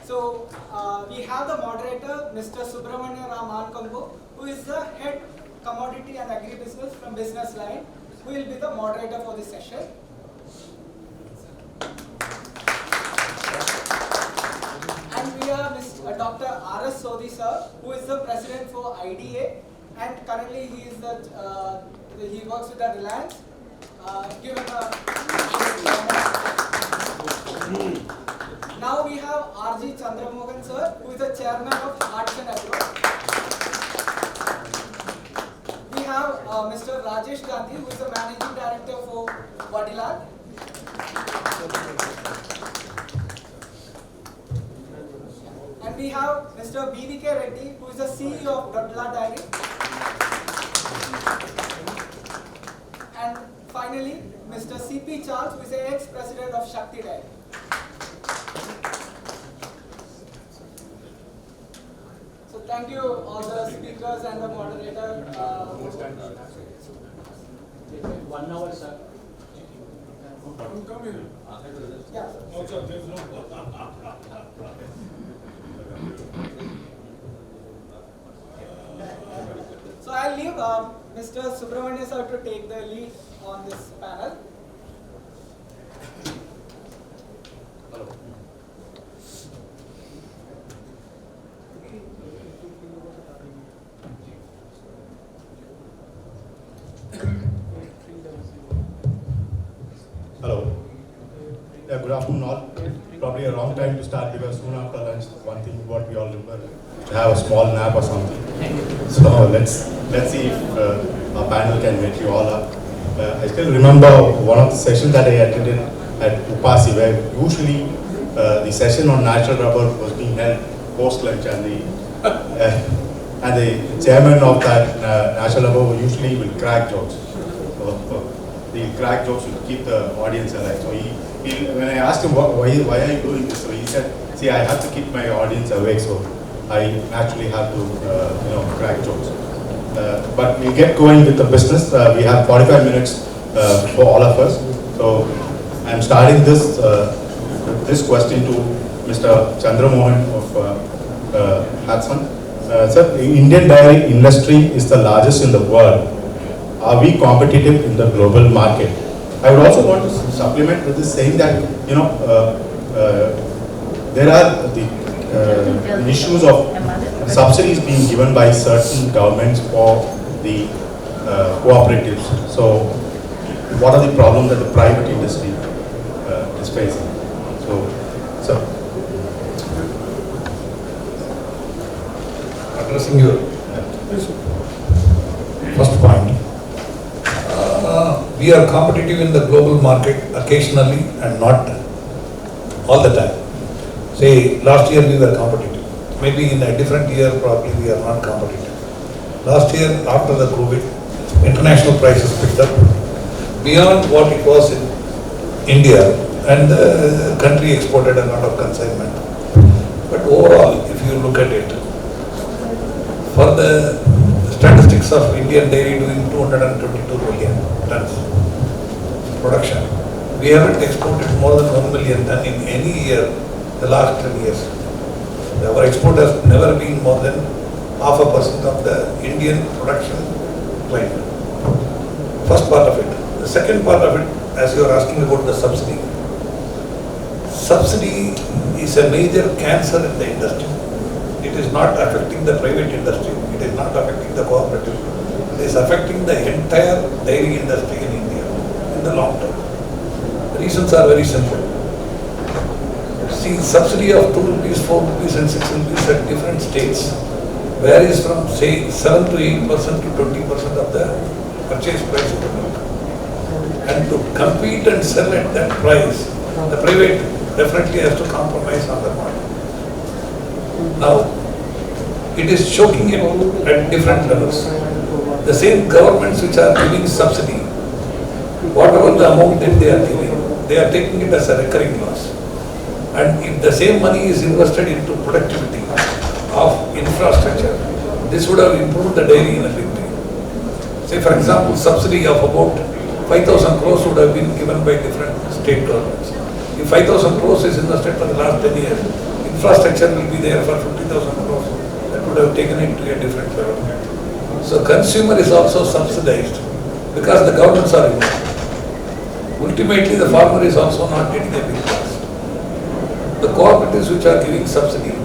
So we have the moderator, Mr. Subramani Mancombu, who is the head commodity and agribusiness from business line, who will be the moderator for this session. And we have Dr. R.S. Sodhi sir, who is the president for IDA, and currently he is he works with the Reliance. Give him a Now we have R.G. Chandramogan sir, who is the chairman of Hatsun Agro. We have Mr. Rajesh Gandhi, who is the managing director for Vadilal. And we have Mr. B.V.K. Reddy, who is the CEO of Dodla Dairy. And finally, Mr. C.P. Charles, who is the ex-president of Shakti Dairy. So thank you all the speakers and the moderator. 1 hour, sir. Yeah. So I'll leave Mr. Subramani sir to take the lead on this panel. Hello. Hello. Yeah, good afternoon all. Probably a wrong time to start because soon after lunch, one thing what we all remember, to have a small nap or something. So let's see if our panel can wake you all up. I still remember one of the sessions that I attended at Upasi, where usually the session on natural rubber was being held post lunch, and the chairman of that natural rubber usually will crack jokes. The crack jokes will keep the audience alive. So when I asked him why are you doing this, so he said, "See, I have to keep my audience awake, so I naturally have to crack jokes." But we'll get going with the business. We have 45 minutes for all of us. So I'm starting this question to Mr. Chandramogan of Hatsun. Sir, the Indian dairy industry is the largest in the world. Are we competitive in the global market? I would also want to supplement with this, saying that there are the issues of subsidies being given by certain governments for the cooperatives. So, what are the problems that the private industry is facing? So, sir. Addressing your first point. We are competitive in the global market occasionally and not all the time. Say, last year we were competitive. Maybe in a different year, probably we are not competitive. Last year, after the COVID, international prices picked up beyond what it was in India, and the country exported a lot of consignment. But overall, if you look at it, for the statistics of Indian dairy doing 222 million tons production, we haven't exported more than 1 million ton in any year the last 10 years. Our export has never been more than 0.5% of the Indian production line. First part of it. The second part of it, as you are asking about the subsidy. Subsidy is a major cancer in the industry. It is not affecting the private industry. It is not affecting the cooperative. It is affecting the entire dairy industry in India in the long term. The reasons are very simple. See, subsidy of 2 rupees, 4 rupees and 6 rupees at different states varies from, say, 7 to 8% to 20% of the purchase price of the milk. And to compete and sell at that price, the private definitely has to compromise on the market. Now, it is choking it at different levels. The same governments which are giving subsidy, whatever the amount that they are giving, they are taking it as a recurring loss. And if the same money is invested into productivity of infrastructure, this would have improved the dairy in a big way. Say, for example, subsidy of about 5,000 crores would have been given by different state governments. If 5,000 crores is invested for the last 10 years, if infrastructure will be there for 50,000 crores. That would have taken it to a different level. So consumer is also subsidized because the governments are involved. Ultimately, the farmer is also not getting a big price. The cooperatives which are giving subsidy,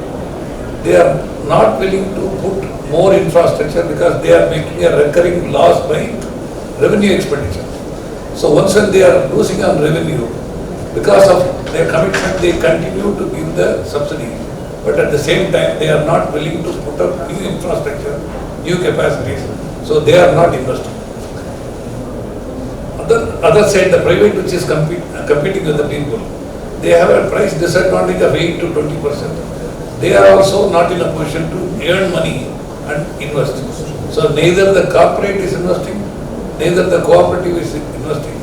they are not willing to put more infrastructure because they are making a recurring loss by revenue expenditure. So once when they are losing on revenue, because of their commitment, they continue to give the subsidy. But at the same time, they are not willing to put up new infrastructure, new capacities. So they are not investing. Other side, the private which is competing with the people, they have a price disadvantage of 8 to 20%. They are also not in a position to earn money and invest. So neither the corporate is investing, neither the cooperative is investing.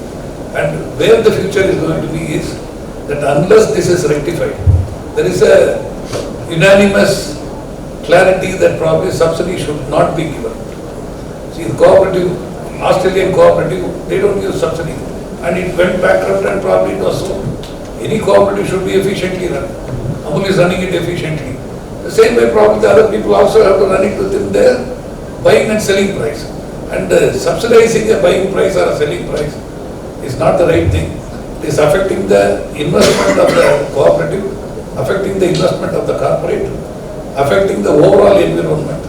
And where the future is going to be is that unless this is rectified, there is a unanimous clarity that probably subsidy should not be given. See, the cooperative, Australian cooperative, they don't use subsidy. And it went bankrupt and probably it was so. Any cooperative should be efficiently run. Amul is running it efficiently. The same way probably the other people also have to run it within their buying and selling price. And subsidizing a buying price or a selling price is not the right thing. It is affecting the investment of the cooperative, affecting the investment of the corporate, affecting the overall environment.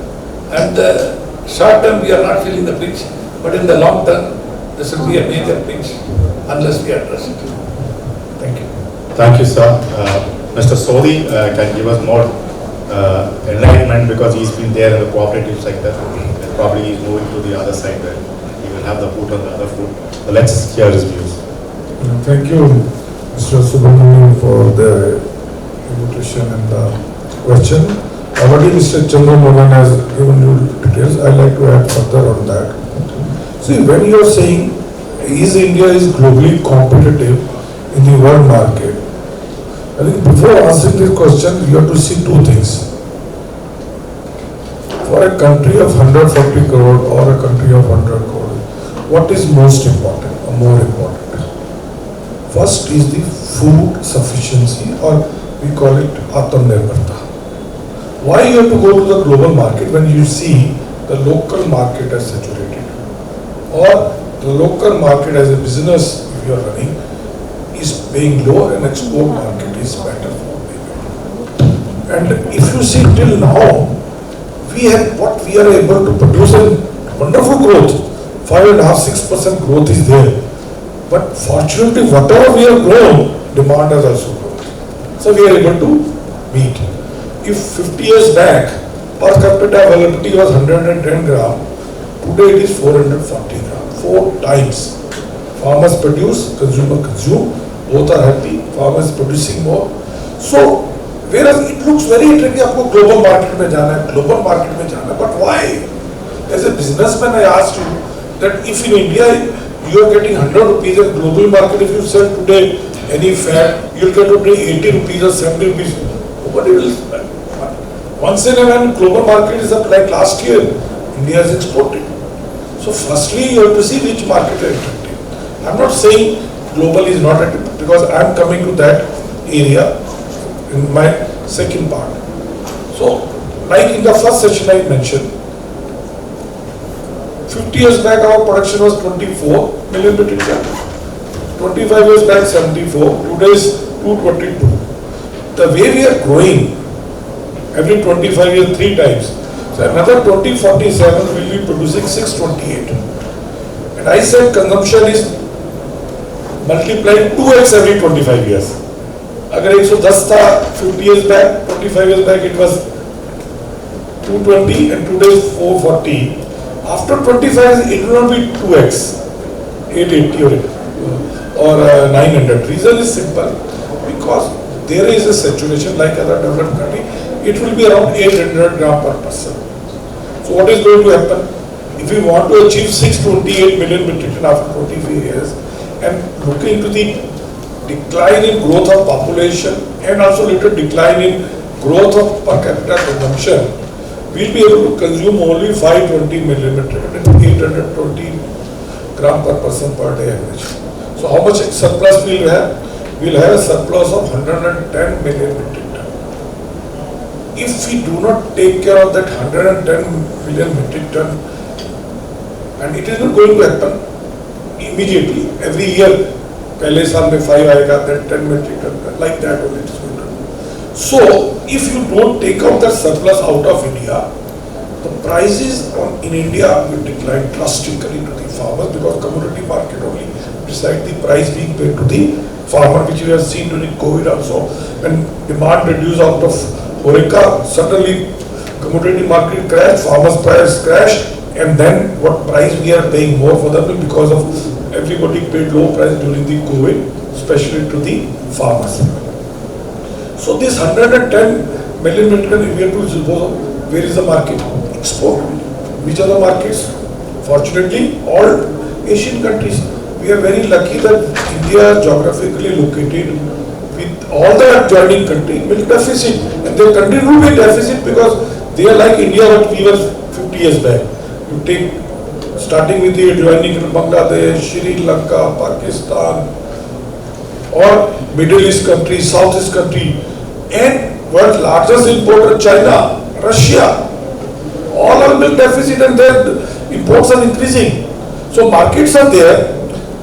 And the short term we are not feeling the pinch, but in the long term this will be a major pinch unless we address it. Thank you. Thank you, sir. Mr. Sodhi can give us more enlightenment because he's been there in the cooperative sector and probably he's moving to the other side where he will have the foot on the other foot. So let's hear his views. Thank you, Mr. Subramani, for the invitation and the question. Already Mr. Chandramogan has given you details. I'd like to add further on that. See, when you are saying is India is globally competitive in the world market, I think before answering this question, you have to see two things. For a country of 140 crore or a country of 100 crore, what is most important or more important? First is the food sufficiency, or we call it Atmanirbharta. Why you have to go to the global market when you see the local market as saturated, or the local market as a business if you are running is paying low and export market is better for people. And if you see till now, we are able to produce a wonderful growth, 5.5–6% growth is there. But fortunately, whatever we have grown, demand has also grown. So we are able to meet. If 50 years back, per capita availability was 110 gram, today it is 440 gram, 4 times. Farmers produce, consumer consume, both are happy, farmers producing more. So, whereas it looks very tricky, आपको global market में जाना है, global market में जाना है, but why? As a businessman, I asked you that if in India you are getting 100 rupees in global market, if you sell today any fat, you will get to pay 80 rupees or 70 rupees. Nobody will spend. Once in a while, global market is up like last year, India has exported. So firstly, you have to see which market is attractive. I am not saying global is not attractive because I am coming to that area in my second part. So, like in the first session I mentioned, 50 years back our production was 24 million metric ton. 25 years back 74, today is 222. The way we are growing, every 25 years 3 times. So another 2047 will be producing 628. And I said consumption is multiplied 2x every 25 years. अगर 110 था 50 years back, 25 years back it was 220 and today is 440. After 25 it will not be 2x, 880 or 900. Reason is simple, because there is a saturation like other developed country. It will be around 800 gram per person. So what is going to happen? If we want to achieve 628 million metric ton after 25 years and looking to the decline in growth of population and also little decline in growth of per capita consumption, we will be able to consume only 520 million metric ton, 820 gram per person per day average. So how much surplus we will have? We will have a surplus of 110 million metric ton. if we do not take care of that 110 million metric ton, and it is not going to happen immediately, every year, पहले साल में 5 आएगा, then 10 metric ton, like that only it is going to happen. So, if you don't take out the surplus out of India, the prices in India will decline drastically to the farmers, because commodity market only decide the price being paid to the farmer, which we have seen during COVID also. When demand reduced out of Horeca, suddenly commodity market crashed, farmers' price crashed, and then what price we are paying more for them because of everybody paid low price during the COVID, especially to the farmers. So this 110 million metric ton, we have to suppose, where is the market? Export. Which are the markets? Fortunately, all Asian countries. We are very lucky that India is geographically located with all the adjoining countries milk deficit, and their country will be deficit because they are like India what we were 50 years back. You take starting with the adjoining Bangladesh, Sri Lanka, Pakistan, or Middle East country, South East country, and world's largest importer China, Russia, all are milk deficit and their imports are increasing. So markets are there.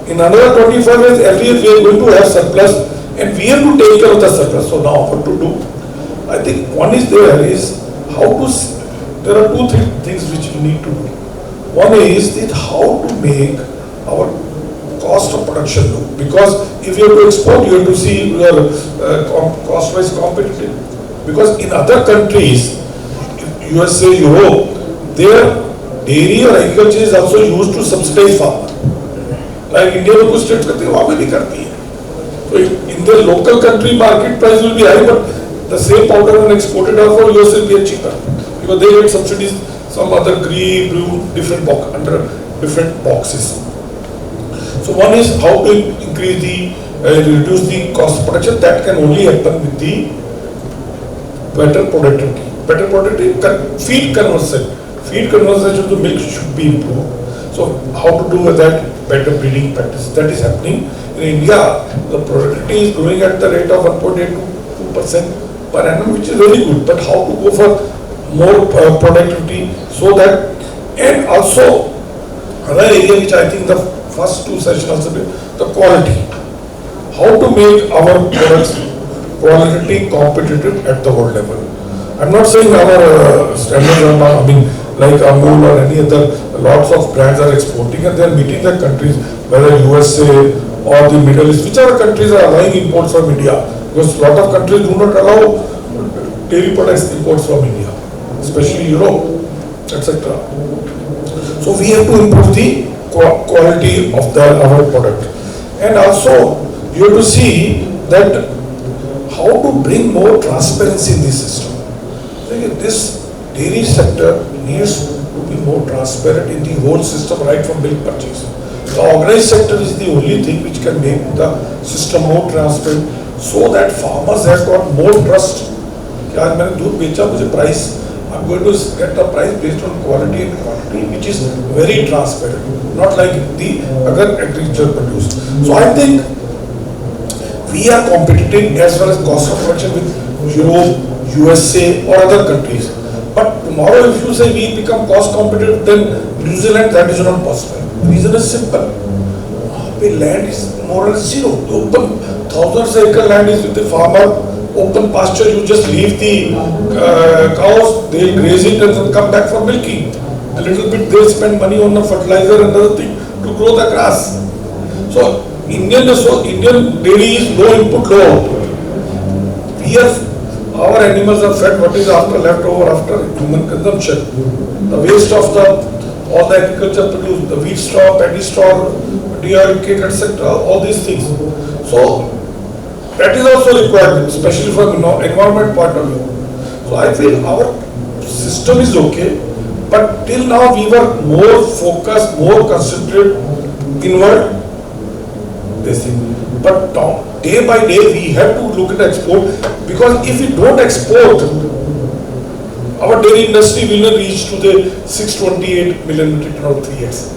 In another 25 years, every year we are going to have surplus, and we have to take care of the surplus. So now what to do? I think one is how to, there are two, three things which we need to do. One is that how to make our cost of production low. Because if you have to export, you have to see your cost-wise competitive. Because in other countries, USA, Europe, their dairy or agriculture is also used to subsidize farmers. Like India में कुछ states करते हैं, वहाँ पे भी करती है. So in the local country market price will be high, but the same powder when exported out for US will be cheaper because they get subsidies, some other green, blue, different box under different boxes. So one is how to increase the reduce the cost of production. That can only happen with the better productivity. Better productivity, feed conversion. Feed conversion to milk should be improved. So how to do with that? Better breeding practice. That is happening. In India, the productivity is growing at the rate of 1.8 to 2% per annum, which is very good. But how to go for more productivity so that, and also another area which I think the first two sessions also did, the quality. How to make our products quality competitive at the world level. I'm not saying our standards are not, like Amul or any other, lots of brands are exporting and they are meeting the countries, whether USA or the Middle East, which other countries are allowing imports from India, because a lot of countries do not allow dairy products imports from India, especially Europe, etc. So we have to improve the quality of our product. And also, you have to see that how to bring more transparency in this system. This dairy sector needs to be more transparent in the whole system, right from milk purchase. The organized sector is the only thing which can make the system more transparent so that farmers have got more trust. I'm going to get the price based on quality and quantity, which is very transparent, not like the other agriculture produce. So I think we are competing as well as cost of production with Europe, USA or other countries. But tomorrow if you say we become cost competitive, then New Zealand, that is not possible. The reason is simple. The land is more or less zero. The open 1,000 acre land is with the farmer, open pasture, you just leave the cows, they'll graze it and then come back for milking. A little bit they'll spend money on the fertilizer and other thing to grow the grass. So Indian dairy is low input, low output. We have, our animals are fed what is after leftover after human consumption. The waste of all the agriculture produce, the wheat straw, paddy straw, de-oil cake, etc. All these things. So that is also required, especially from environment point of view. So I feel our system is okay, but till now we were more focused, more concentrated inward. This thing. But day by day we have to look at export, because if we don't export, our dairy industry will not reach to the 628 million metric ton or 3x.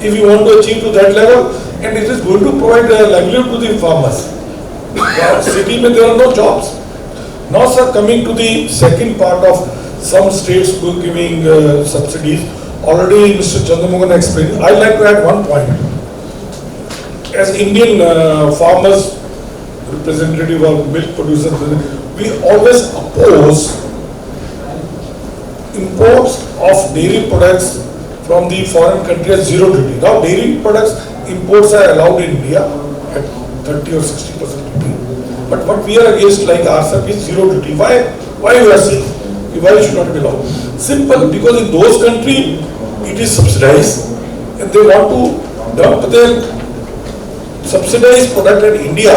If we want to achieve to that level, and it is going to provide a livelihood to the farmers. City there are no jobs. Now, sir, coming to the second part of some states giving subsidies, already Mr. Chandramogan explained. I'd like to add one point. As Indian farmers, representative of milk producers, we always oppose imports of dairy products from the foreign country at zero duty. Now, dairy products imports are allowed in India at 30 or 60% duty. But what we are against, like ourselves, is zero duty. Why we are saying? Why it should not be allowed? Simple, because in those countries it is subsidized and they want to dump their subsidized product in India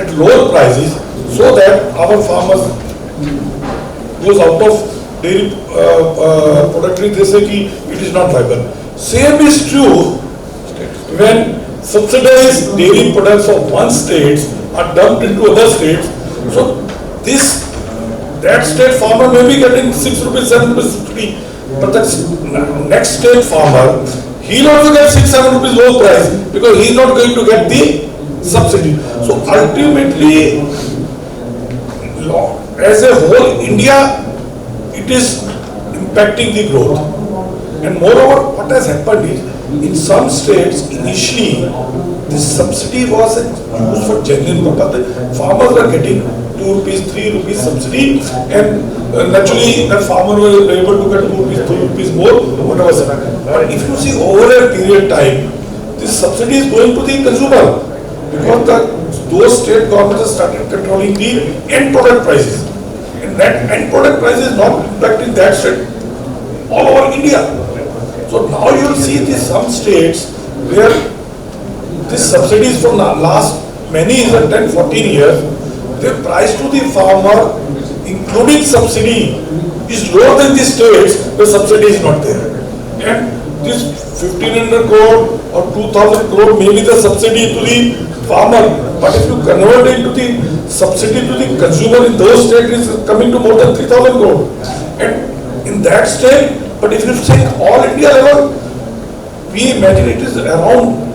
at lower prices so that our farmers goes out of dairy product. They say it is not viable. Same is true when subsidized dairy products of one state are dumped into other states. So that state farmer may be getting 6 rupees, 7 rupees subsidy, but that next state farmer, he'll also get 6-7 rupees low price because he's not going to get the subsidy. So ultimately, as a whole, India, it is impacting the growth. And moreover, what has happened is, in some states, initially, this subsidy was used for genuine purpose. Farmers were getting 2 rupees, 3 rupees subsidy, and naturally, the farmer was able to get 2 rupees, 3 rupees more, whatever. But if you see over a period of time, this subsidy is going to the consumer because those state governments have started controlling the end product prices. And that end product price is not impacting that state all over India. So now you will see these some states where this subsidies from the last many years, 10-14 years, the price to the farmer, including subsidy, is lower than the states where subsidy is not there. And this 1500 crore or 2000 crore may be the subsidy to the farmer, but if you convert it to the subsidy to the consumer in those states, it is coming to more than 3000 crore. And in that state, but if you say all India level, we imagine it is around,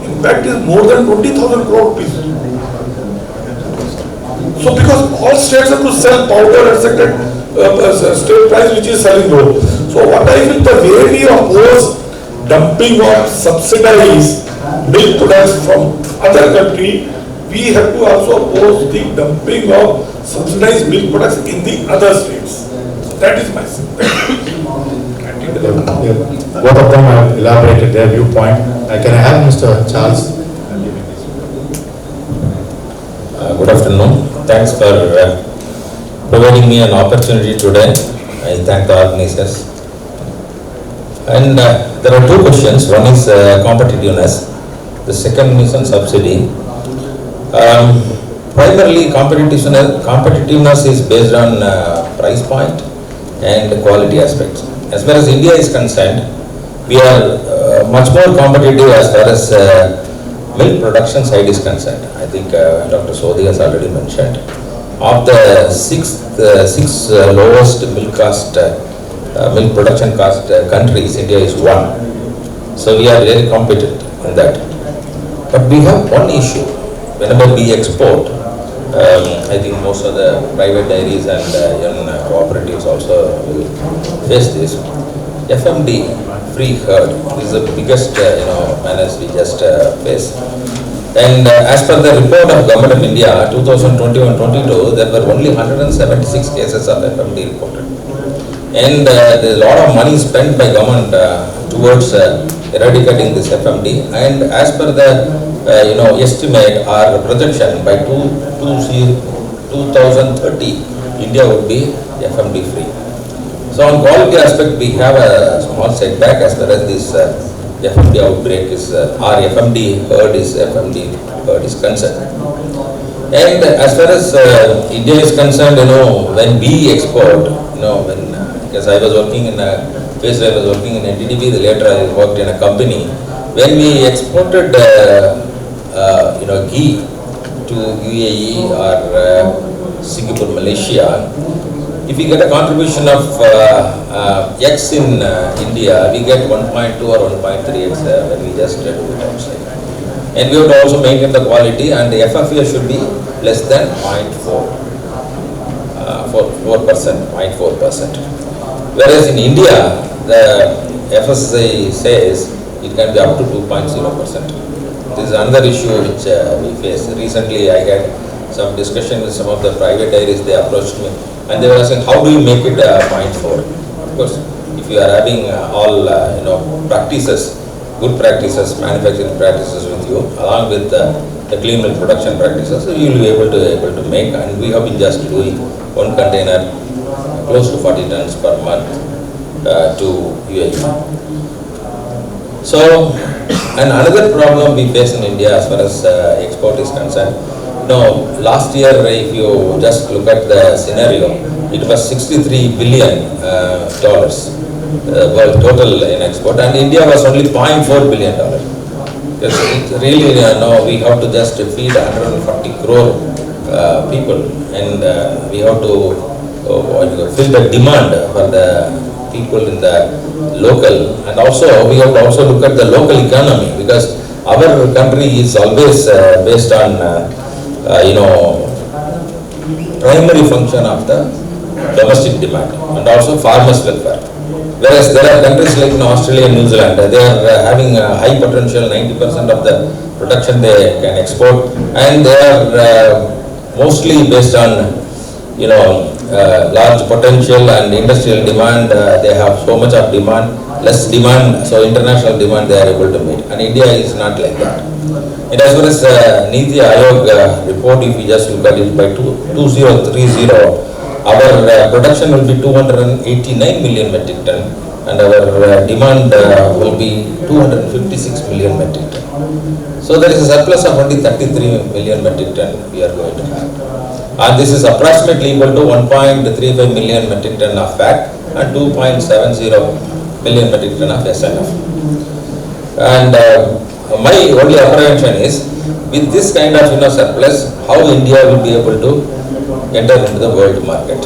impact is more than 20,000 crore rupees. So because all states have to sell powder at state price which is selling low. So what I feel, the way we oppose dumping or subsidize milk products from other country, we have to also oppose the dumping of subsidized milk products in the other states. So that is my Both of them have elaborated their viewpoint. Can I have Mr. Charles? Good afternoon. Thanks for providing me an opportunity today. I thank the organizers. And there are two questions. One is competitiveness. The second is on subsidy. Primarily, competitiveness is based on price point and quality aspects. As far as India is concerned, we are much more competitive as far as milk production side is concerned. I think Dr. Sodhi has already mentioned. Of the six lowest milk production cost countries, India is one. So we are very competent in that. But we have one issue. Whenever we export, I think most of the private dairies and cooperatives also will face this. FMD, free herd, is the biggest menace we just face. And as per the report of Government of India, 2021-22, there were only 176 cases of FMD reported. And there is a lot of money spent by government towards eradicating this FMD. And as per the estimate or projection, by 2030, India would be FMD free. So on quality aspect, we have a small setback as far as this FMD outbreak is, or FMD herd is concerned. And as far as India is concerned, when we export, because I was working in NTDB, later I worked in a company. When we exported, ghee to UAE or Singapore, Malaysia, if we get a contribution of X in India, we get 1.2 or 1.3X when we just do it outside. And we have to also maintain the quality, and the FFA should be less than 0.4. 0.4%. Whereas in India, the FSI says it can be up to 2.0%. This is another issue which we face. Recently, I had some discussion with some of the private dairies. They approached me and they were asking, how do you make it 0.4? Of course, if you are having all practices, good practices, manufacturing practices with you, along with the clean milk production practices, so you will be able to make. And we have been just doing one container close to 40 tons per month to UAE. So, and another problem we face in India as far as export is concerned. Last year, if you just look at the scenario, it was $63 billion total in export, and India was only $0.4 billion. Because it really, we have to just feed 140 crore people, and we have to fill the demand for the people in the local, and also we have to also look at the local economy, because our country is always based on primary function of the domestic demand and also farmers' welfare. Whereas there are countries like Australia and New Zealand, they are having a high potential, 90% of the production they can export, and they are mostly based on large potential and industrial demand. They have so much of demand, less demand, so international demand they are able to meet. And India is not like that. And as far as Niti Aayog report, if we just look at it by 2030, our production will be 289 million metric ton, and our demand will be 256 million metric ton. So there is a surplus of only 33 million metric ton we are going to have. And this is approximately equal to 1.35 million metric ton of fat and 2.70 million metric ton of SNF. And my only apprehension is, with this kind of surplus, how India will be able to enter into the world market.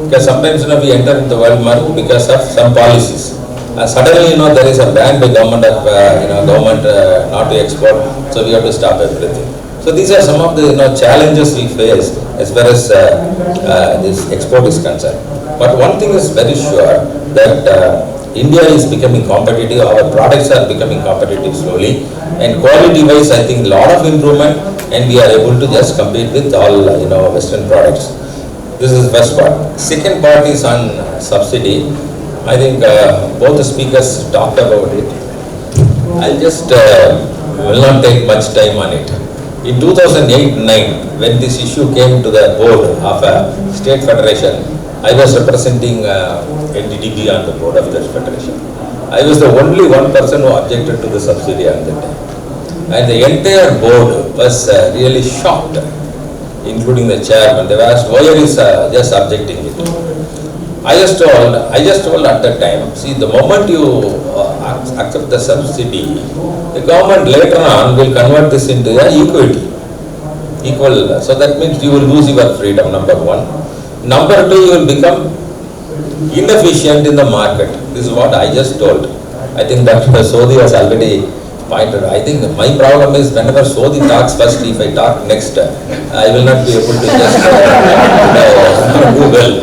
Because sometimes we enter into the world market because of some policies. Suddenly there is a ban by government of not to export, so we have to stop everything. So these are some of the challenges we face as far as this export is concerned. But one thing is very sure, that India is becoming competitive. Our products are becoming competitive slowly, and quality wise I think a lot of improvement, and we are able to just compete with all Western products. This is the first part. Second part is on subsidy. I think both the speakers talked about it. I'll just will not take much time on it. In 2008-9, when this issue came to the board of a state federation, I was representing NDDB on the board of that federation. I was the only one person who objected to the subsidy at that time. And the entire board was really shocked, including the chairman. They were asked, why are you just objecting it? I just told at that time, see, the moment you accept the subsidy, the government later on will convert this into equal. So that means you will lose your freedom, number one. Number two, you will become inefficient in the market. This is what I just told. I think Dr. Sodhi has already pointed. I think my problem is, whenever Sodhi talks first, if I talk next, I will not be able to just do well.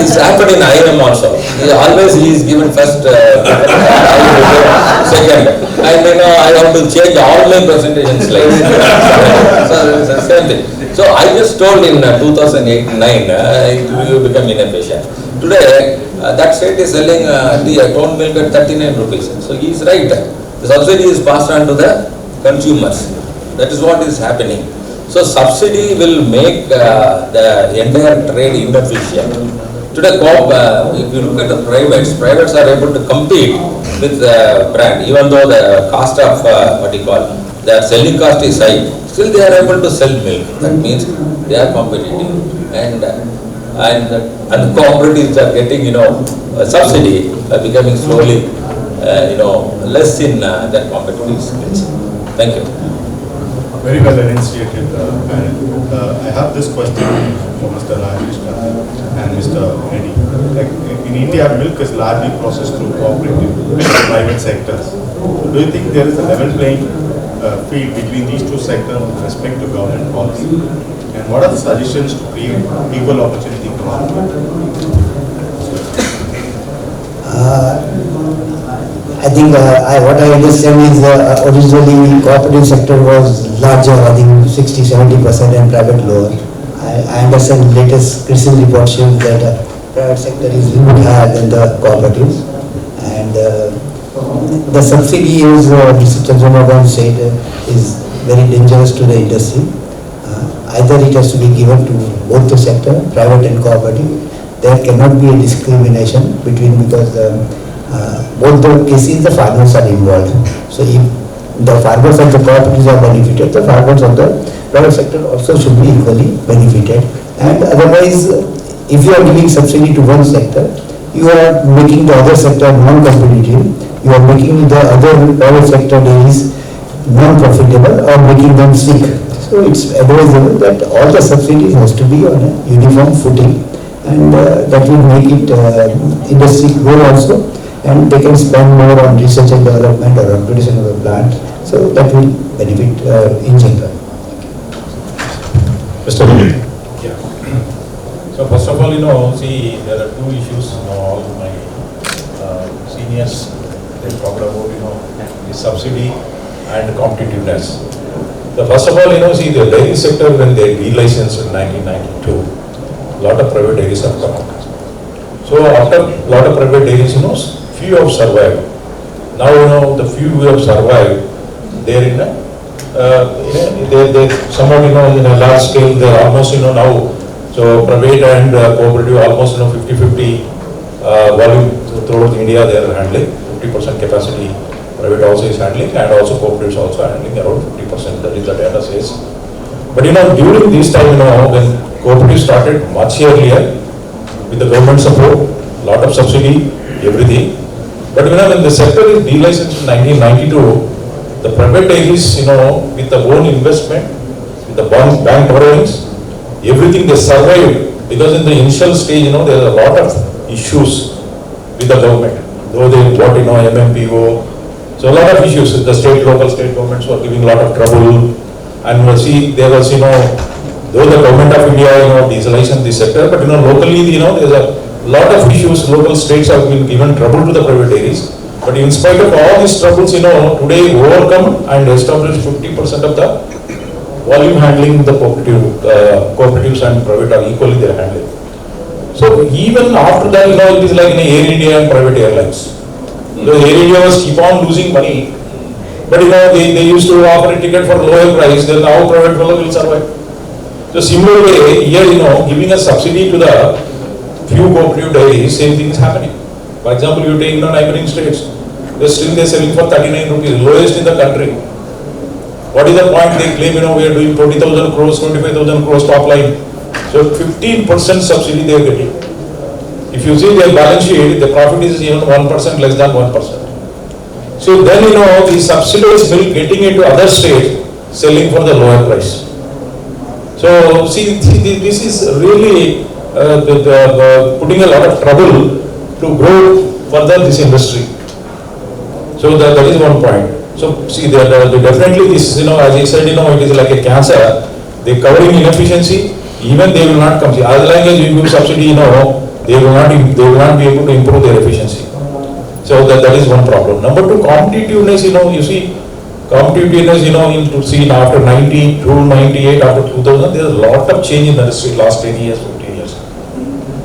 It's happened in IM also. He is given first, second, and I have to change all my presentation slides. So it's the same thing. So I just told in 2008-9, it will become inefficient. Today, that state is selling toned milk at 39 rupees. So he is right. The subsidy is passed on to the consumers. That is what is happening. So subsidy will make the entire trade inefficient. Today, if you look at the privates are able to compete with the brand, even though the cost of their selling cost is high, still they are able to sell milk. That means they are competitive, and the cooperatives are getting a subsidy, becoming slowly less in their competitive skills. Thank you. Very well enunciated, panel. I have this question for Mr. Rajesh and Mr. Reddy. Like in India, milk is largely processed through cooperative and private sectors. So do you think there is a level playing field between these two sectors with respect to government policy? And what are the suggestions to create equal opportunity for all? I think what I understand is originally cooperative sector was larger, I think 60-70% and private lower. I understand latest recent report shows that private sector is little higher than the cooperatives, and the subsidy is Mr. Chandramogan said is very dangerous to the industry. Either it has to be given to both the sector, private and cooperative. There cannot be a discrimination between, because both the cases the farmers are involved. So if the farmers of the cooperatives are benefited, the farmers of the private sector also should be equally benefited. And otherwise, if you are giving subsidy to one sector, you are making the other sector non-competitive, you are making the other private sector dairies non-profitable or making them sick. So it's advisable that all the subsidies has to be on a uniform footing, and that will make it industry grow also, and they can spend more on research and development or upgradation of the plant. So that will benefit in general. Mr. Reddy. Yeah. So first of all, see, there are two issues. All my seniors, they talked about, the subsidy and competitiveness. So first of all, see, the dairy sector, when they delicensed in 1992, a lot of private dairies have come out. So after a lot of private dairies, few have survived. Now, the few who have survived, they're in a they somewhat, in a large scale, they're almost, now, so private and cooperative almost, 50-50 volume throughout India they are handling, 50% capacity private also is handling, and also cooperatives also handling around 50%, that is the data says. But during this time, when cooperatives started much earlier, with the government support, lot of subsidy, everything. But when the sector is delicensed in 1992, the private dairies, with the own investment, with the bank borrowings, everything they survived, because in the initial stage, there are a lot of issues with the government. Though they got, MMPO, so a lot of issues with the local state governments were giving a lot of trouble. And see, there was, though the government of India, delicensed the sector, but locally, there's a lot of issues. Local states have been given trouble to the private dairies. But in spite of all these troubles, today overcome and establish 50% of the volume handling the cooperatives and private are equally they're handling. So even after that, it is like in Air India and private airlines. The Air India was keep on losing money, but they used to offer a ticket for lower price. Then now private fellow will survive. So similar way here, giving a subsidy to the few cooperative dairies, same thing is happening. For example, you take neighboring states, they're selling for 39 rupees, lowest in the country. What is the point? They claim, we are doing 20,000 crores, 25,000 crores top line. So 15% subsidy they are getting. If you see their balance sheet, the profit is even 1%, less than 1%. So then, the subsidized milk getting into other states, selling for the lower price. So see this is really putting a lot of trouble to grow further this industry. So that is one point. So see, definitely this, as I said, it is like a cancer. They covering inefficiency, even they will not come. See, as long as you give subsidy, they will not be able to improve their efficiency. So that is one problem. Number two, competitiveness. You see, competitiveness. To see after 92, 98, after 2000, there is a lot of change in the industry last 10 years, 15 years.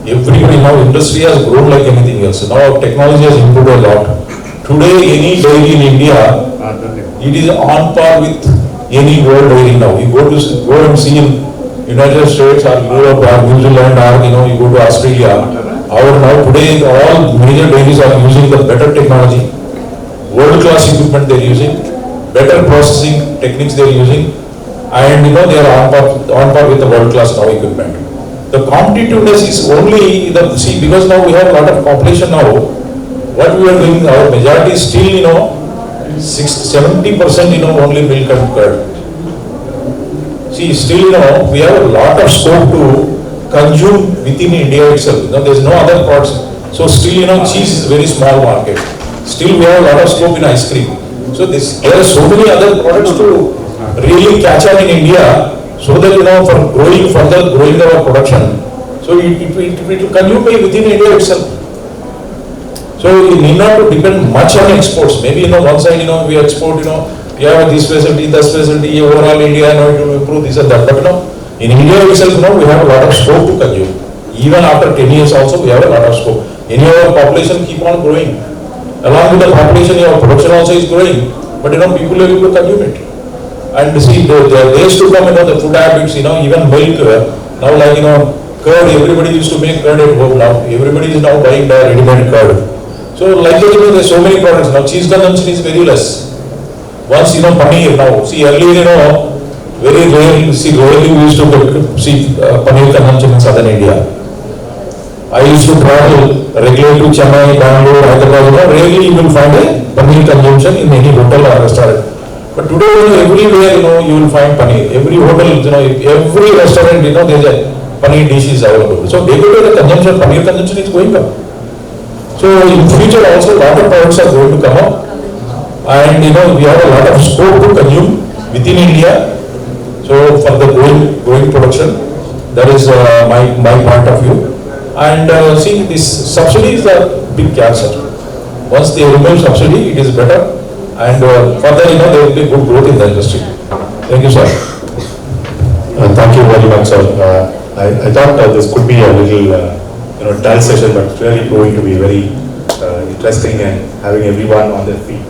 Everybody now, industry has grown like anything else. Now technology has improved a lot. Today, any dairy in India, it is on par with any world dairy now. You go and see in United States or Europe or New Zealand or you go to Australia. Now today all major dairies are using the better technology, world-class equipment they are using, better processing techniques they are using, and they are on par with the world-class now equipment. The competitiveness is only because now we have a lot of population now. What we are doing, our majority is still 70% only milk and curd. See, still we have a lot of scope to consume within India itself. There is no other products. So still cheese is very small market. Still we have a lot of scope in ice cream. So there are so many other products to really catch up in India. so that, for further growing our production, so it will consume within India itself. So we need not to depend much on exports. Maybe, one side, we export, we have this facility, that facility, overall India, to improve this and that. But, in India itself, we have a lot of scope to consume. Even after 10 years also, we have a lot of scope. Our population keep on growing. Along with the population, your production also is growing. But, people are able to consume it. And see, the days to come, the food habits, even milk, now like, curd, everybody used to make curd at home now. Everybody is now buying the ready-made curd. So like that, there are so many products. Now cheese consumption is very less. Once, paneer now, see earlier, very rarely, rarely we used to see paneer consumption in southern India. I used to travel regularly to Chennai, Bangalore, Hyderabad, rarely you will find a paneer consumption in any hotel or restaurant. But today, everywhere, you will find paneer. Every hotel, every restaurant, there is a paneer dish is available. So day to day, the consumption, paneer consumption is going up. So in future also, a lot of products are going to come up. And, we have a lot of scope to consume within India. So for the growing production, that is my point of view. And see, this subsidy is a big cancer. Once they remove subsidy, it is better. And further, there will be good growth in the industry. Thank you, sir. Thank you very much, sir. I thought this could be a little, dull session, but it's really going to be very interesting and having everyone on their feet.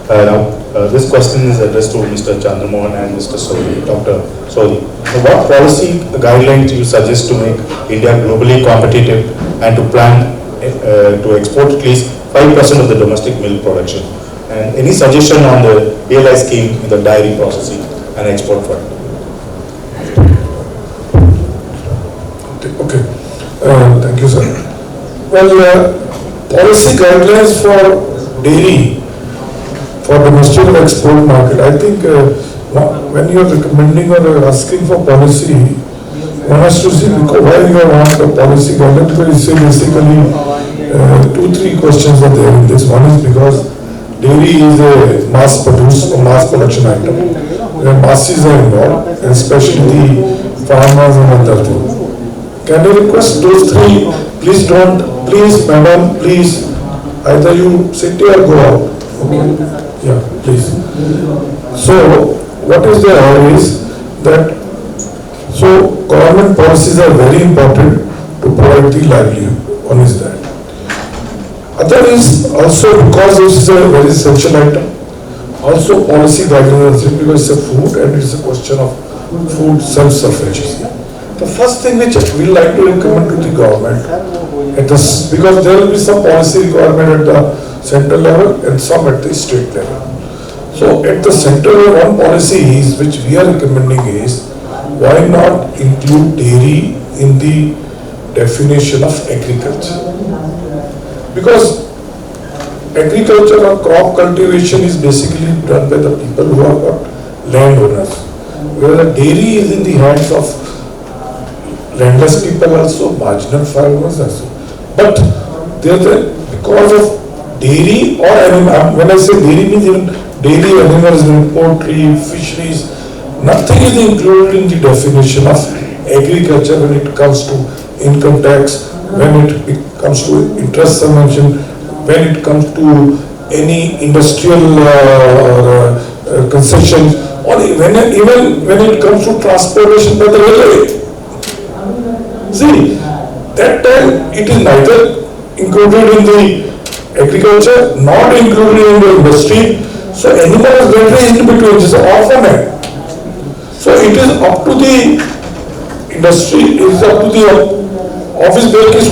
Now, this question is addressed to Mr. Chandramogan and Mr. Sodhi, Dr. Sodhi. What policy guidelines do you suggest to make India globally competitive and to plan to export at least 5% of the domestic milk production? And any suggestion on the PLI scheme in the dairy processing and export front? Okay, thank you, sir. Well, policy guidelines for dairy for domestic and export market. I think when you are recommending or asking for policy, one has to see why you want the policy guideline, because you say basically 2-3 questions are there in this. One is because dairy is a mass production item, where masses are involved, and especially the farmers and other things. Can I request those 3, please madam, please, either you sit here or go out. Okay. Yeah, please. So, what is there is that, so government policies are very important to provide the livelihood. One is that. Other is also because this is a very essential item, also policy guidelines because it's a food and it's a question of food self-sufficiency. The first thing which we like to recommend to the government, because there will be some policy requirement at the central level and some at the state level. So at the central level, one policy is which we are recommending is why not include dairy in the definition of agriculture? Because agriculture or crop cultivation is basically done by the people who are landowners, whereas dairy is in the hands of landless people also, marginal farmers also. But because of dairy or animal, when I say dairy means even dairy animals, poultry, fisheries, nothing is included in the definition of agriculture when it comes to income tax, when it comes to interest subvention, when it comes to any industrial concessions, or even when it comes to transportation by the railway. See, that time it is neither included in the agriculture, not included in the industry. So animals get in between, this is orphan. So it is up to the industry, it is up to the office workers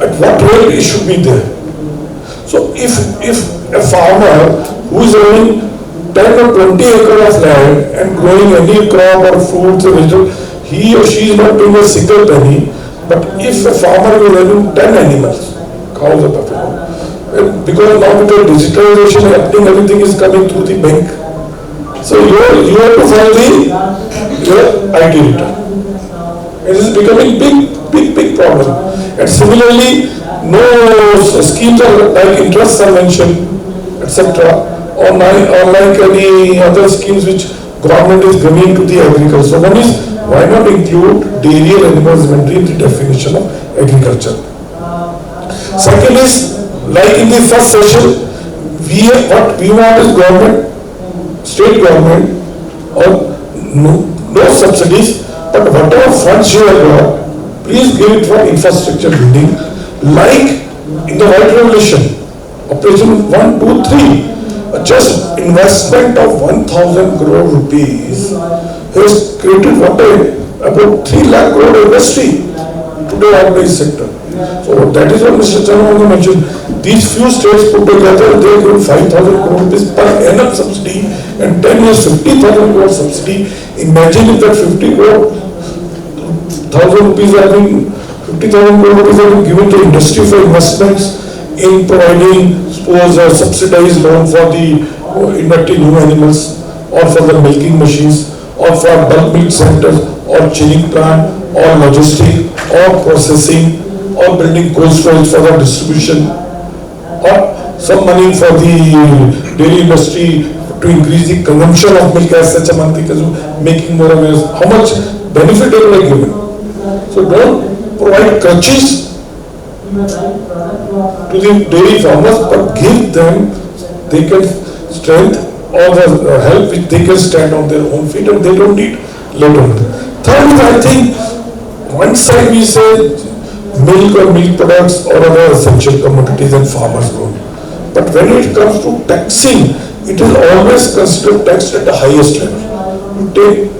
at what rate it should be there. So if a farmer who is owning 10 or 20 acres of land and growing any crop or fruits or vegetables, he or she is not doing a single penny. But if a farmer will have 10 animals, cows or buffalo, because now with the digitalization happening, everything is coming through the bank. So you have to file your IT return. It is becoming big problem. And similarly, no schemes are like interest subvention, etc. or like any other schemes which government is giving to the agriculture. So one is Why not include dairy and animal husbandry in the definition of agriculture? Second is, like in the first session, what we want is government, state government, or no subsidies, but whatever funds you have got, please give it for infrastructure building, like in the White Revolution, Operation 1, 2, 3, just investment of 1,000 crore rupees has created about 3 lakh crore industry to the organized sector. So that is what Mr. Chandramogan mentioned. These few states put together, they give 5,000 crore rupees per annum subsidy and 10 years 50,000 crore subsidy. Imagine if that 50,000 rupees are being 50,000 crore rupees are being given to industry for investments in providing, suppose, a subsidized loan for the inducting new animals, or for the milking machines, or for bulk milk centers, or chilling plant, or logistic, or processing, or building cold storage for the distribution, or some money for the dairy industry to increase the consumption of milk as such a month, because making more awareness. How much benefit they will be given? So don't provide crutches to the dairy farmers, but give them, they can strength or the help which they can stand on their own feet and they don't need later. Third is, I think, one side we say milk or milk products or other essential commodities and farmers grow. But when it comes to taxing, it is always considered taxed at the highest level. You take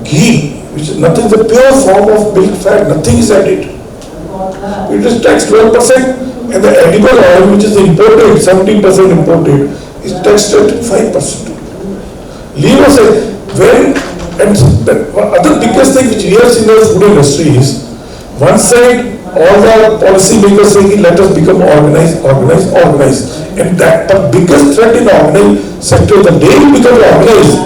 ghee, which is nothing, the pure form of milk fat, nothing is added. It is taxed 12%, and the edible oil, which is imported, 70% imported, is taxed at 5%. Leave aside, and the other biggest thing which we have seen in the food industry is, one side, all the policy makers saying, let us become organized. And that the biggest threat in the organized sector, the day it becomes organized,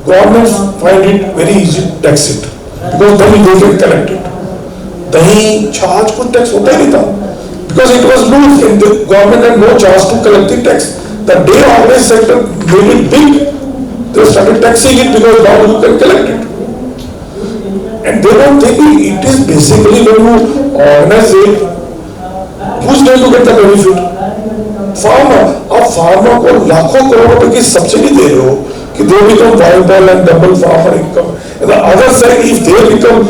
governments find it very easy to tax it, because then they can collect it. Dahi, charge could tax hota hi nahi tha, because it was loose and the government had no charge to collect the tax. The day organized sector made it big, they started taxing it because now you can collect it. And they don't think it is basically when you organize it, who's going to get the benefit? Farmer. अब farmer को लाखों करोड़ रुपए की subsidy दे रहे हो कि they become viable and double farmer income. And the other side, if they become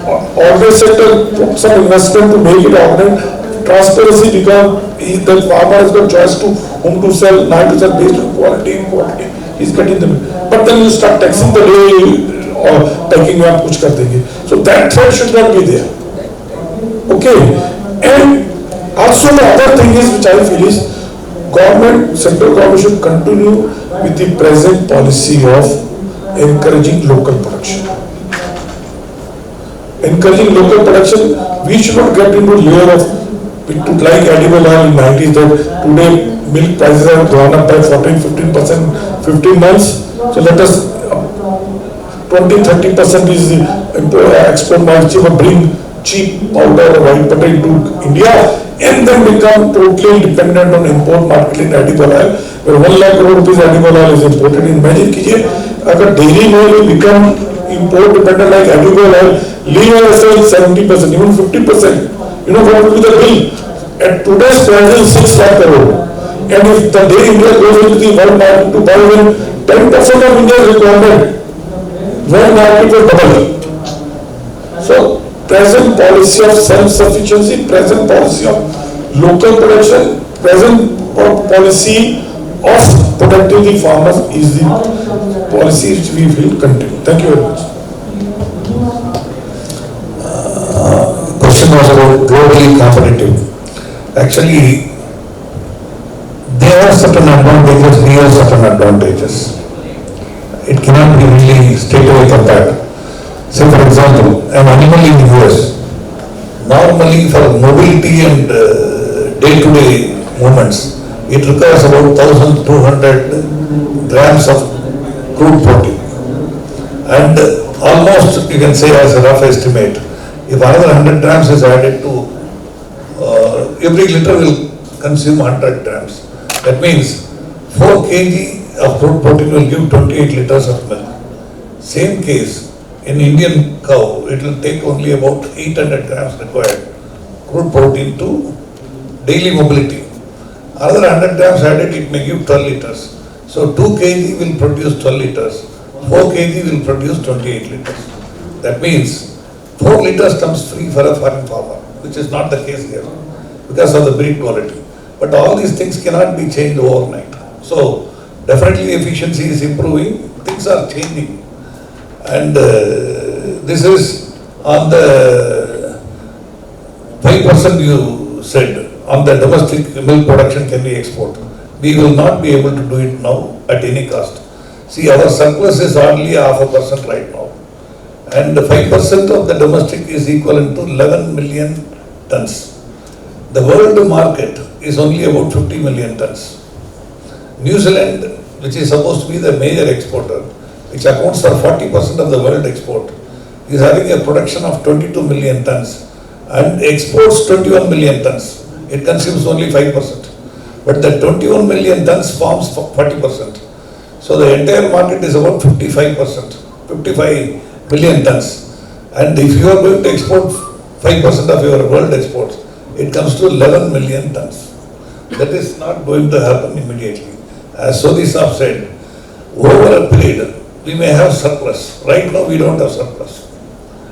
organized sector, put some investment to make it organized, transparency become, the farmer has got choice to whom to sell, not to sell based on quality, he's getting them. But then you start taxing the day or packing में आप कुछ कर देंगे. So that threat should not be there. Okay. And also the other thing is, which I feel is, central government should continue with the present policy of encouraging local production. Encouraging local production, we should not get into layer of, like edible oil in 90s, that today milk prices have gone up by 14-15%, 15 months. So let us 20-30% is export market, but bring cheap powder or white butter into India and then become totally dependent on import market in edible oil, where 1 lakh crore rupees edible oil is imported. Imagine कीजिए अगर dairy में will become import dependent like edible oil, leave oil 70%, even 50%. You know what will be the bill? At today's price, 6 lakh crore. And if the day India goes into the world market to buy even 10% of India's requirement, world market will double. So, present policy of self-sufficiency, present policy of local production, present policy of protecting the farmers is the policy which we will continue. Thank you very much. Question was about globally competitive. Actually, there are certain advantages, we have certain advantages. It cannot be really straight away compared. Say for example, an animal in the US, normally for mobility and day-to-day movements, it requires about 1,200 grams of crude protein. And almost, you can say as a rough estimate, if another 100 grams is added to, every liter will consume 100 grams. That means 4 kg of crude protein will give 28 liters of milk. Same case, In Indian cow, it will take only about 800 grams required crude protein to daily mobility. Another 100 grams added, it may give 12 liters. So 2 kg will produce 12 liters, 4 kg will produce 28 liters. That means 4 liters comes free for a foreign farmer, which is not the case here because of the breed quality. But all these things cannot be changed overnight. So definitely efficiency is improving, things are changing. And this is on the 5% you said, on the domestic milk production can we export. We will not be able to do it now at any cost. See, our surplus is hardly 0.5% right now. And 5% of the domestic is equivalent to 11 million tons. The world market is only about 50 million tons. New Zealand, which is supposed to be the major exporter, which accounts for 40% of the world export, is having a production of 22 million tons and exports 21 million tons. It consumes only 5%. But the 21 million tons forms 40%. So the entire market is about 55%, 55 million tons. And if you are going to export 5% of your world exports, it comes to 11 million tons. That is not going to happen immediately. As Sodhi Saab said, over a period, we may have surplus. Right now, we don't have surplus.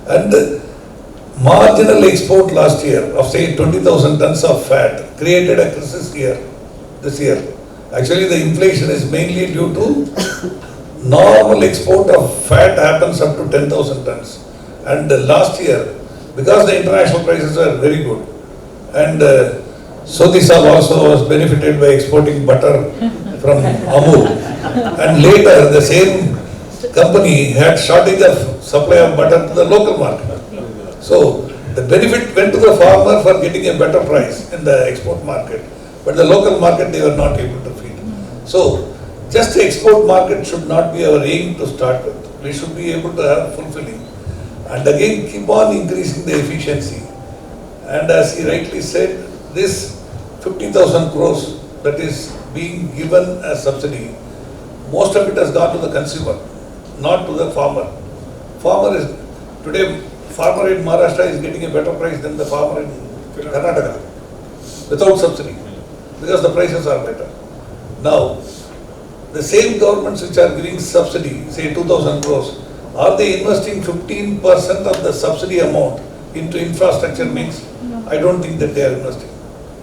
And the marginal export last year of say 20,000 tons of fat created a crisis here, this year. Actually, the inflation is mainly due to normal export of fat happens up to 10,000 tons. And last year, because the international prices were very good, and Sodhi Saab also was benefited by exporting butter from Amul. And later, the same company had shortage of supply of butter to the local market. So, the benefit went to the farmer for getting a better price in the export market. But the local market, they were not able to feed. So, just the export market should not be our aim to start with. We should be able to have fulfilling. And again, keep on increasing the efficiency. And as he rightly said, this 50,000 crores that is being given as subsidy, most of it has gone to the consumer, not to the farmer. Today, farmer in Maharashtra is getting a better price than the farmer in Karnataka without subsidy because the prices are better. Now, the same governments which are giving subsidy, say 2,000 crores, are they investing 15% of the subsidy amount into infrastructure mix? I don't think that they are investing.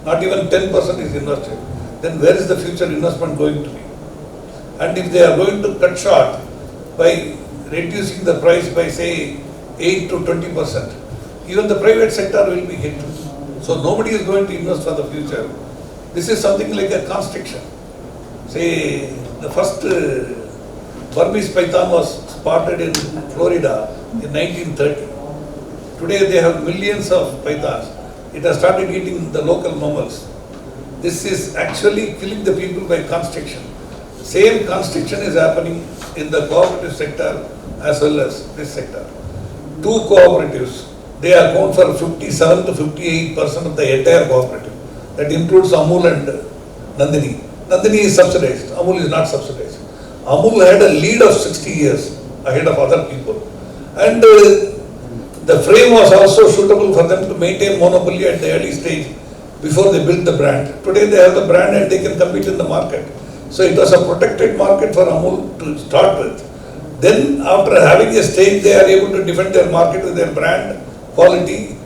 Not even 10% is invested. Then where is the future investment going to be? And if they are going to cut short by reducing the price by say 8 to 20%, even the private sector will be hit. So nobody is going to invest for the future. This is something like a constriction. Say the first Burmese python was spotted in Florida in 1930. Today they have millions of pythons. It has started eating the local mammals. This is actually killing the people by constriction. Same constriction is happening in the cooperative sector as well as this sector. Two cooperatives, they account for 57 to 58% of the entire cooperative. That includes Amul and Nandini. Nandini is subsidized, Amul is not subsidized. Amul had a lead of 60 years ahead of other people. And the frame was also suitable for them to maintain monopoly at the early stage before they built the brand. Today they have the brand and they can compete in the market. So it was a protected market for Amul to start with. Then after having a stake, they are able to defend their market with their brand, quality,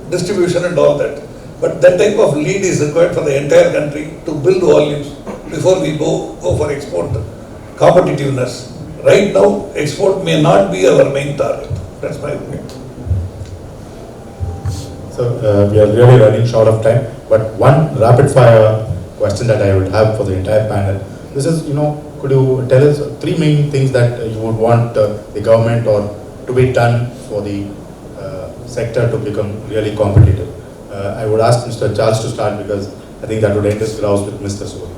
distribution and all that. But that type of lead is required for the entire country to build volumes before we go for export competitiveness. Right now, export may not be our main target. That's my opinion. So we are really running short of time, but one rapid fire question that I would have for the entire panel. This is, could you tell us three main things that you would want the government or to be done for the sector to become really competitive? I would ask Mr. Charles to start because I think that would end his grouse with Mr. Sodhi.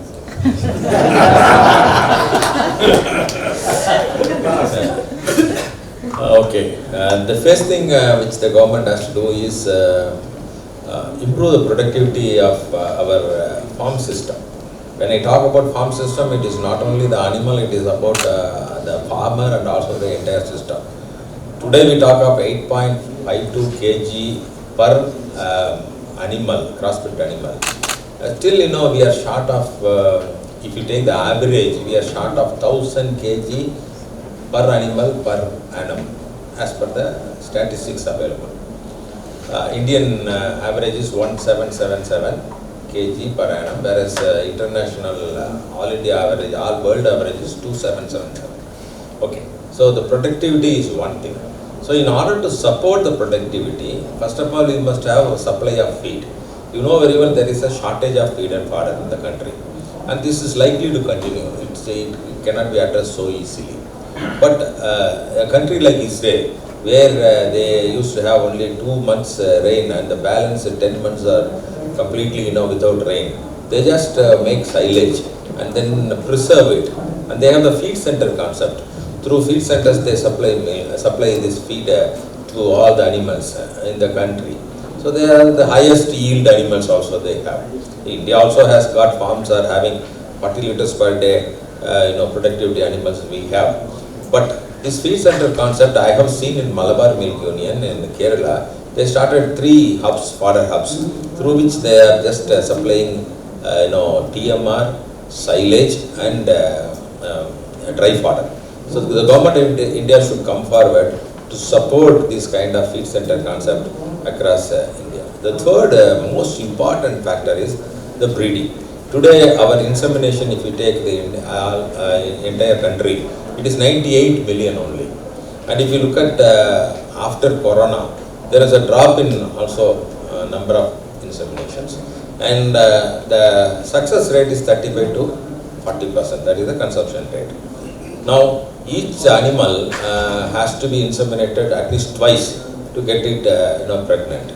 Okay, the first thing which the government has to do is improve the productivity of our farm system. When I talk about farm system, it is not only the animal, it is about the farmer and also the entire system. Today we talk of 8.52 kg per animal, crossbred animal. Still, we are short of, if you take the average, we are short of 1000 kg per animal per annum as per the statistics available. Indian average is 1777 kg per annum, whereas international all India average, all world average is 2777. Okay, so the productivity is one thing. So in order to support the productivity, first of all, we must have a supply of feed. You know very well there is a shortage of feed and fodder in the country, and this is likely to continue. It cannot be addressed so easily. But a country like Israel, where they used to have only 2 months rain and the balance 10 months are completely without rain, they just make silage and then preserve it, and they have the feed center concept. Through feed centers they supply this feed to all the animals in the country. So they are the highest yield animals also they have. India also has got farms are having 40 liters per day productivity animals we have. But this feed center concept I have seen in Malabar Milk Union in Kerala. They started 3 hubs, fodder hubs, through which they are just supplying TMR, silage and dry fodder. So the government of India should come forward to support this kind of feed center concept across India. The third most important factor is the breeding. Today our insemination, if you take the entire country, it is 98 million only. And if you look at after Corona, there is a drop in also number of inseminations. And the success rate is 35 to 40%, that is the consumption rate. Now, each animal has to be inseminated at least twice to get it pregnant.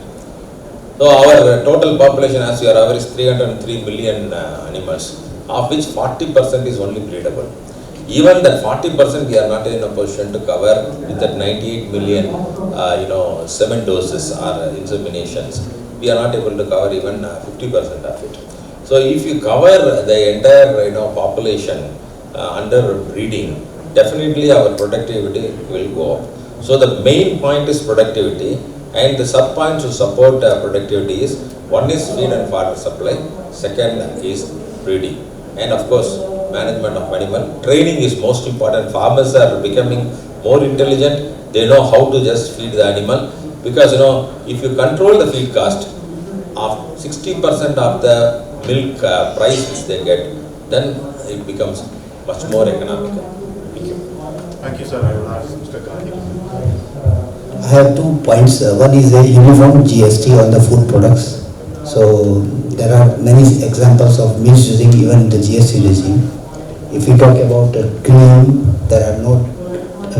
So our total population, as you are aware, is 303 million animals, of which 40% is only breedable. Even that 40% we are not in a position to cover with that 98 million semen doses or inseminations. We are not able to cover even 50% of it. So if you cover the entire population under breeding, definitely our productivity will go up. So the main point is productivity, and the sub points to support productivity is, one is feed and fodder supply, second is breeding, and of course management of animal. Training is most important. Farmers are becoming more intelligent. They know how to just feed the animal, because if you control the feed cost of 60% of the milk price which they get, then it becomes much more economical. Thank you. Thank you, sir. I will ask Mr. Gandhi. I have 2 points. One is a uniform GST on the food products. So there are many examples of misusing even the GST regime. If we talk about cream, there are no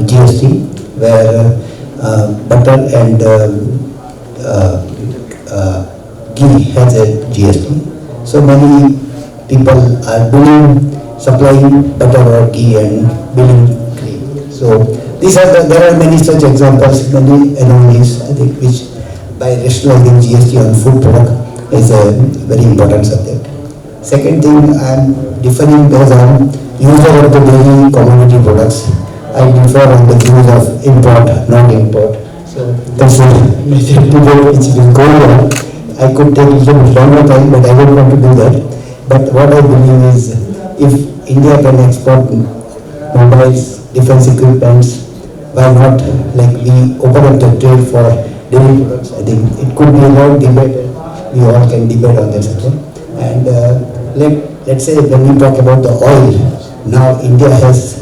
GST, where butter and ghee has a GST. So many people are supplying butter or ghee and billing cream. So there are many such examples, many anomalies, I think, which by rationalizing GST on food product is a very important subject. Second thing, I am differing based on user of the daily commodity products. I differ on the views of import, non-import. So that's a major debate which will go on. I could take a little bit longer time, but I don't want to do that. But what I believe is, if India can export mobiles, defense equipments, why not we open up the trade for daily products? I think it could be a long debate. We all can debate on that subject. And let's say when we talk about the oil, now India has,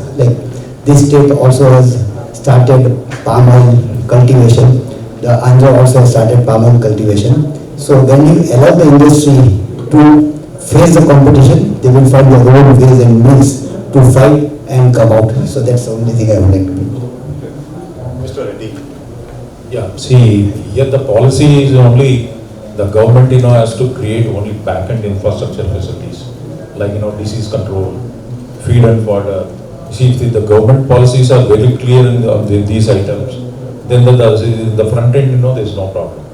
this state also has started palm oil cultivation. The Andhra also has started palm oil cultivation. So when you allow the industry to face the competition, they will find their own ways and means to fight and come out. So that's the only thing I would like to do. Mr. Reddy. Yeah, see, here the policy is only, the government has to create only back-end infrastructure facilities, like disease control, feed and fodder. See, if the government policies are very clear in these items, then the front end, there is no problem.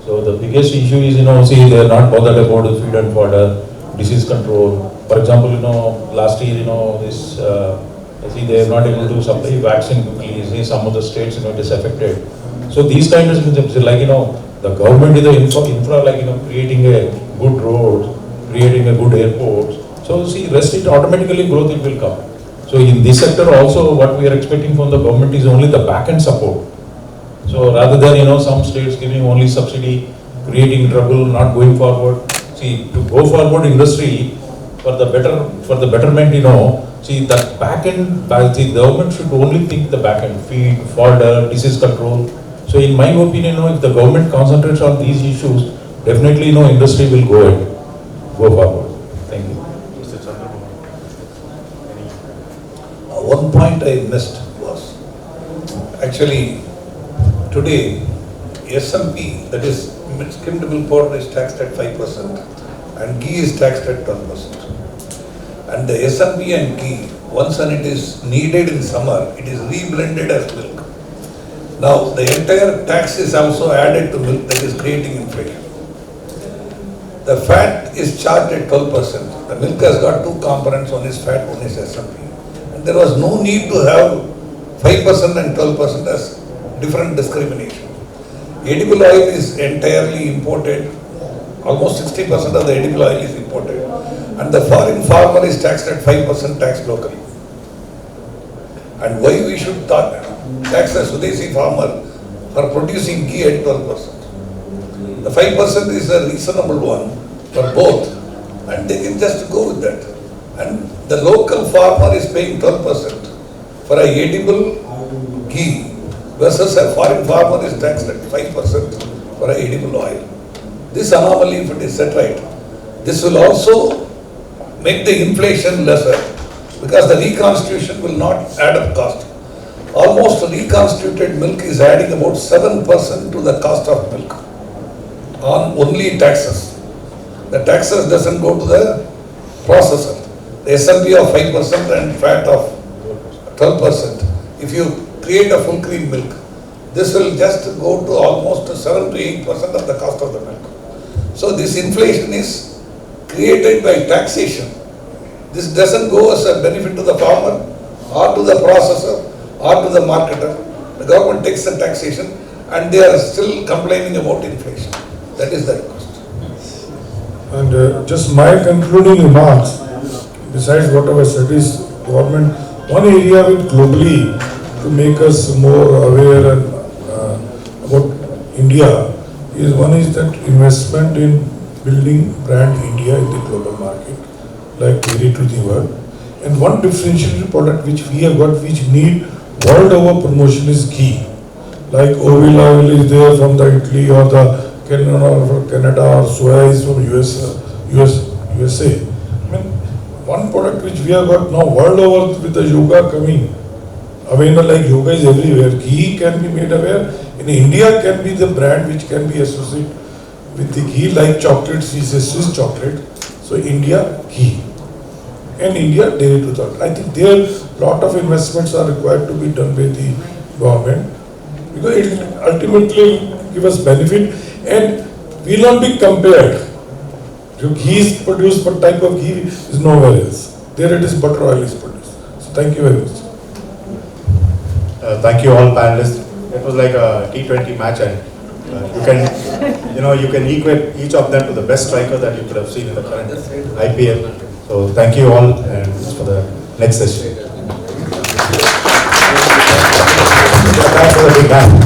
So the biggest issue is, see, they are not bothered about the feed and fodder, disease control. For example, last year, this See, they are not able to supply vaccine quickly. See, some of the states, it is affected. So these kind of things, like, the government is the infra, like, creating a good road, creating a good airport. So see, rest it automatically growth it will come. So in this sector also, what we are expecting from the government is only the back end support. So rather than, some states giving only subsidy, creating trouble, not going forward. See, to go forward industry for the betterment, see that back end, the government should only think the back end, feed, fodder, disease control. So in my opinion, if the government concentrates on these issues, definitely, industry will go forward. Thank you. Mr. Chandramogan. One point I missed was, actually, today, SMP, that is skimmed milk powder, is taxed at 5% and ghee is taxed at 12%. And the SMP and ghee, once when it is needed in summer, it is reblended as milk. Now, the entire tax is also added to milk, that is creating inflation. The fat is charged at 12%. The milk has got two components, one is fat, one is SMP. And there was no need to have 5% and 12% as different discrimination. Edible oil is entirely imported. Almost 60% of the edible oil is imported. And the foreign farmer is taxed at 5% tax locally. And why we should tax a Swadeshi farmer for producing ghee at 12%? The 5% is a reasonable one for both, and they can just go with that. And the local farmer is paying 12% for a edible ghee versus a foreign farmer is taxed at 5% for a edible oil. This anomaly, if it is set right, this will also make the inflation lesser, because the reconstitution will not add up cost. Almost reconstituted milk is adding about 7% to the cost of milk on only taxes. The taxes doesn't go to the processor. The SMP of 5% and fat of 12%. If you create a full cream milk, this will just go to almost 7 to 8% of the cost of the milk. So this inflation is created by taxation. This doesn't go as a benefit to the farmer or to the processor or to the marketer. The government takes the taxation and they are still complaining about inflation. That is the request. And just my concluding remarks, besides whatever said, is government, one area with globally to make us more aware and about India is one is that investment in building brand India in the global market, like very to the world. And one differentiated product which we have got, which need world over promotion, is ghee. Like olive oil is there from the Italy or the Canada, or soya is from USA. I mean, one product which we have got now world over with the yoga coming, awareness like yoga is everywhere. Ghee can be made aware. In India can be the brand which can be associated with the ghee, like chocolates is a Swiss chocolate. So India ghee. And India dairy to chocolate. I think there lot of investments are required to be done by the government, because it will ultimately give us benefit and will not be compared. So ghee is produced, but type of ghee is nowhere else. There it is, butter oil is produced. So thank you very much. Thank you all panelists. It was like a T20 match, and you can equate each of them to the best striker that you could have seen in the current IPL. So thank you all, and for the next session. Thanks for the big hand.